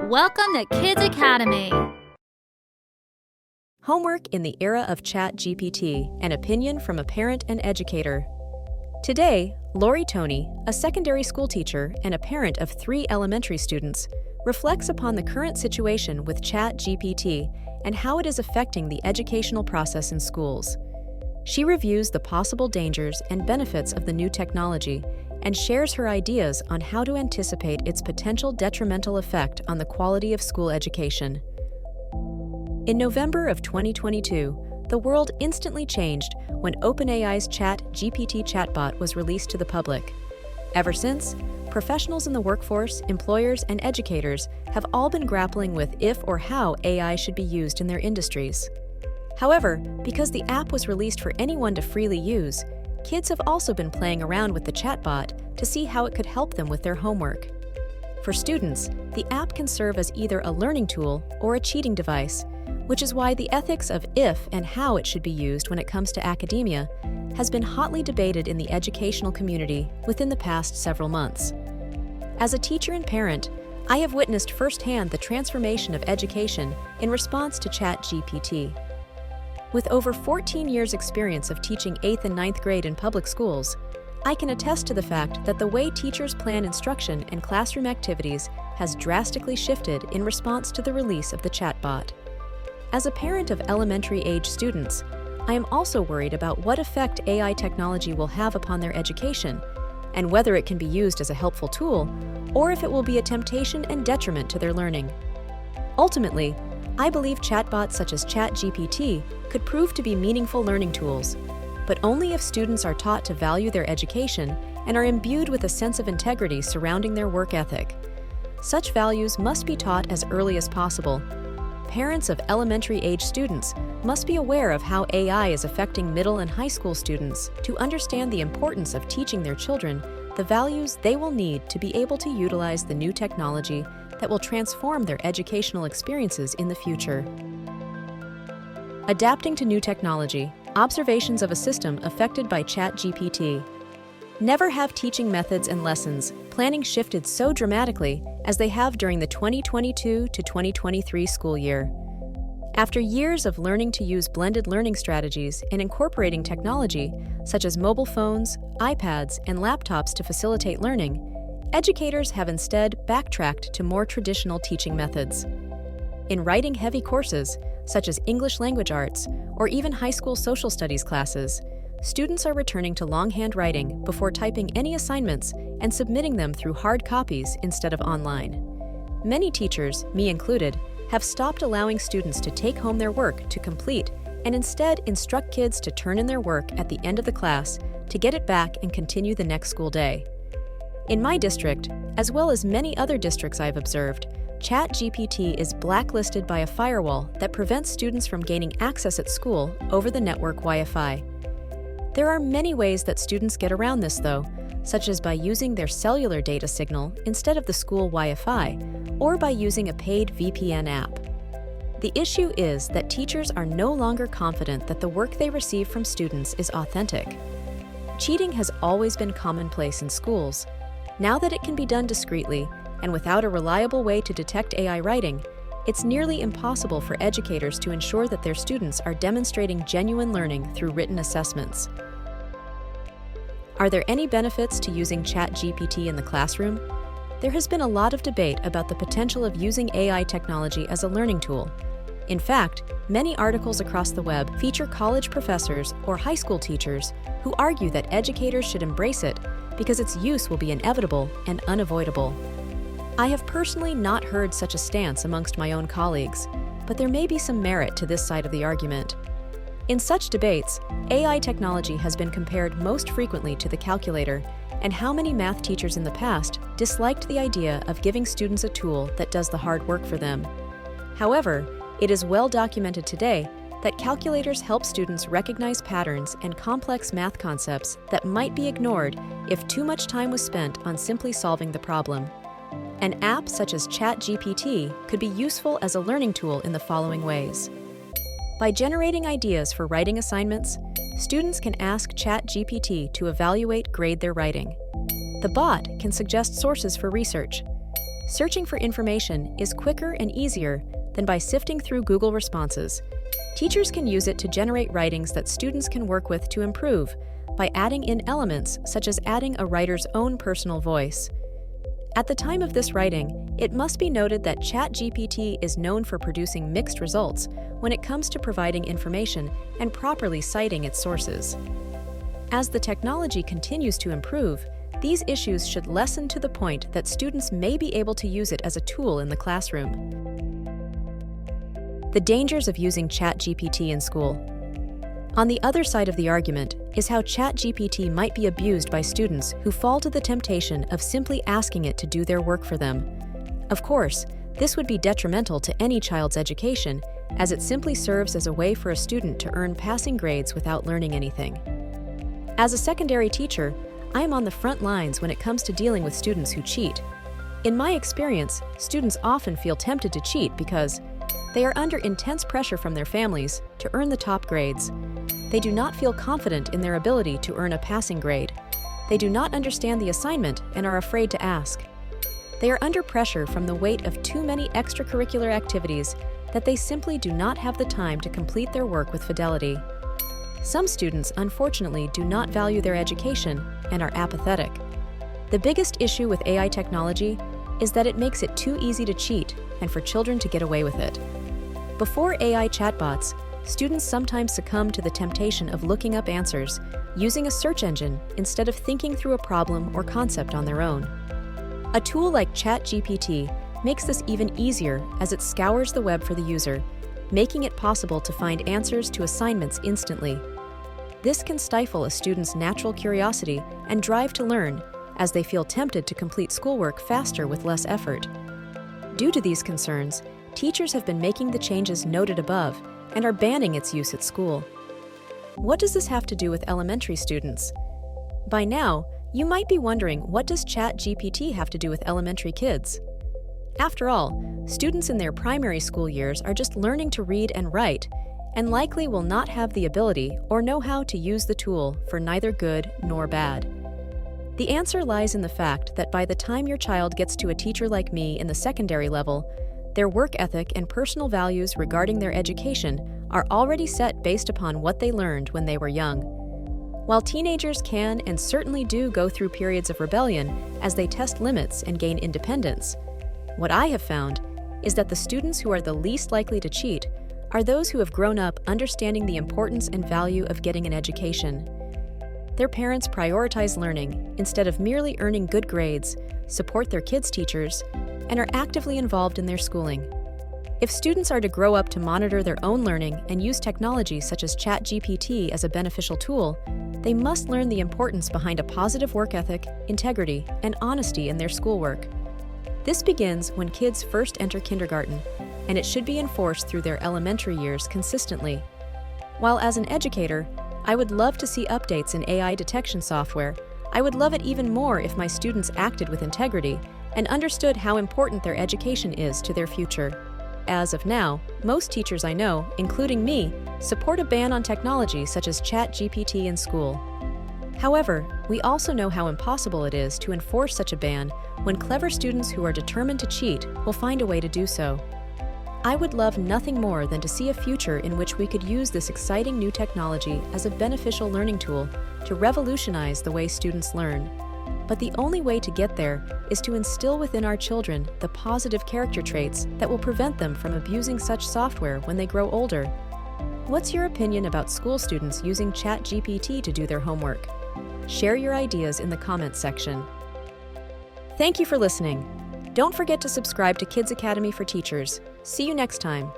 Welcome to Kids Academy. Homework in the Era of Chat GPT, an opinion from a parent and educator. Today, Toney, a secondary school teacher and a parent of 3 elementary students, reflects upon the current situation with Chat GPT and how it is affecting the educational process in schools. She reviews the possible dangers and benefits of the new technology and shares her ideas on how to anticipate its potential detrimental effect on the quality of school education. In November of 2022, the world instantly changed when OpenAI's Chat GPT chatbot was released to the public. Ever since, professionals in the workforce, employers, and educators have all been grappling with if or how AI should be used in their industries. However, because the app was released for anyone to freely use, kids have also been playing around with the chatbot to see how it could help them with their homework. For students, the app can serve as either a learning tool or a cheating device, which is why the ethics of if and how it should be used when it comes to academia has been hotly debated in the educational community within the past several months. As a teacher and parent, I have witnessed firsthand the transformation of education in response to Chat GPT. With over 14 years' experience of teaching 8th and 9th grade in public schools, I can attest to the fact that the way teachers plan instruction and classroom activities has drastically shifted in response to the release of the chatbot. As a parent of elementary-age students, I am also worried about what effect AI technology will have upon their education, and whether it can be used as a helpful tool, or if it will be a temptation and detriment to their learning. Ultimately, I believe chatbots such as ChatGPT could prove to be meaningful learning tools, but only if students are taught to value their education and are imbued with a sense of integrity surrounding their work ethic. Such values must be taught as early as possible. Parents of elementary-age students must be aware of how AI is affecting middle and high school students to understand the importance of teaching their children the values they will need to be able to utilize the new technology that will transform their educational experiences in the future. Adapting to new technology, observations of a system affected by ChatGPT. Never have teaching methods and lessons planning shifted so dramatically as they have during the 2022 to 2023 school year. After years of learning to use blended learning strategies and incorporating technology such as mobile phones, iPads, and laptops to facilitate learning, educators have instead backtracked to more traditional teaching methods. In writing-heavy courses, such as English language arts or even high school social studies classes, students are returning to longhand writing before typing any assignments and submitting them through hard copies instead of online. Many teachers, me included, have stopped allowing students to take home their work to complete and instead instruct kids to turn in their work at the end of the class to get it back and continue the next school day. In my district, as well as many other districts I've observed, ChatGPT is blacklisted by a firewall that prevents students from gaining access at school over the network Wi-Fi. There are many ways that students get around this, though, such as by using their cellular data signal instead of the school Wi-Fi, or by using a paid VPN app. The issue is that teachers are no longer confident that the work they receive from students is authentic. Cheating has always been commonplace in schools. Now that it can be done discreetly and without a reliable way to detect AI writing, it's nearly impossible for educators to ensure that their students are demonstrating genuine learning through written assessments. Are there any benefits to using ChatGPT in the classroom? There has been a lot of debate about the potential of using AI technology as a learning tool. In fact, many articles across the web feature college professors or high school teachers who argue that educators should embrace it because its use will be inevitable and unavoidable. I have personally not heard such a stance amongst my own colleagues, but there may be some merit to this side of the argument. In such debates, AI technology has been compared most frequently to the calculator, and how many math teachers in the past disliked the idea of giving students a tool that does the hard work for them. However, it is well documented today that calculators help students recognize patterns and complex math concepts that might be ignored if too much time was spent on simply solving the problem. An app such as ChatGPT could be useful as a learning tool in the following ways. By generating ideas for writing assignments, students can ask ChatGPT to grade their writing. The bot can suggest sources for research. searching for information is quicker and easier than by sifting through Google responses. Teachers can use it to generate writings that students can work with to improve by adding in elements such as adding a writer's own personal voice. At the time of this writing, it must be noted that ChatGPT is known for producing mixed results when it comes to providing information and properly citing its sources. As the technology continues to improve, these issues should lessen to the point that students may be able to use it as a tool in the classroom. The dangers of using ChatGPT in school. On the other side of the argument is how ChatGPT might be abused by students who fall to the temptation of simply asking it to do their work for them. Of course, this would be detrimental to any child's education, as it simply serves as a way for a student to earn passing grades without learning anything. As a secondary teacher, I am on the front lines when it comes to dealing with students who cheat. In my experience, students often feel tempted to cheat because they are under intense pressure from their families to earn the top grades. They do not feel confident in their ability to earn a passing grade. They do not understand the assignment and are afraid to ask. They are under pressure from the weight of too many extracurricular activities that they simply do not have the time to complete their work with fidelity. Some students, unfortunately, do not value their education and are apathetic. The biggest issue with AI technology is that it makes it too easy to cheat and for children to get away with it. Before AI chatbots, students sometimes succumb to the temptation of looking up answers using a search engine instead of thinking through a problem or concept on their own. A tool like ChatGPT makes this even easier as it scours the web for the user, making it possible to find answers to assignments instantly. This can stifle a student's natural curiosity and drive to learn, as they feel tempted to complete schoolwork faster with less effort. Due to these concerns, teachers have been making the changes noted above and are banning its use at school. What does this have to do with elementary students? By now, you might be wondering, what does ChatGPT have to do with elementary kids? After all, students in their primary school years are just learning to read and write, and likely will not have the ability or know how to use the tool for neither good nor bad. The answer lies in the fact that by the time your child gets to a teacher like me in the secondary level, their work ethic and personal values regarding their education are already set based upon what they learned when they were young. While teenagers can and certainly do go through periods of rebellion as they test limits and gain independence, what I have found is that the students who are the least likely to cheat are those who have grown up understanding the importance and value of getting an education. Their parents prioritize learning instead of merely earning good grades, support their kids' teachers, and are actively involved in their schooling. If students are to grow up to monitor their own learning and use technology such as ChatGPT as a beneficial tool, they must learn the importance behind a positive work ethic, integrity, and honesty in their schoolwork. This begins when kids first enter kindergarten, and it should be enforced through their elementary years consistently. While as an educator, I would love to see updates in AI detection software, I would love it even more if my students acted with integrity and understood how important their education is to their future. As of now, most teachers I know, including me, support a ban on technology such as ChatGPT in school. However, we also know how impossible it is to enforce such a ban when clever students who are determined to cheat will find a way to do so. I would love nothing more than to see a future in which we could use this exciting new technology as a beneficial learning tool to revolutionize the way students learn. But the only way to get there is to instill within our children the positive character traits that will prevent them from abusing such software when they grow older. What's your opinion about school students using ChatGPT to do their homework? Share your ideas in the comments section. Thank you for listening. Don't forget to subscribe to Kids Academy for Teachers. See you next time.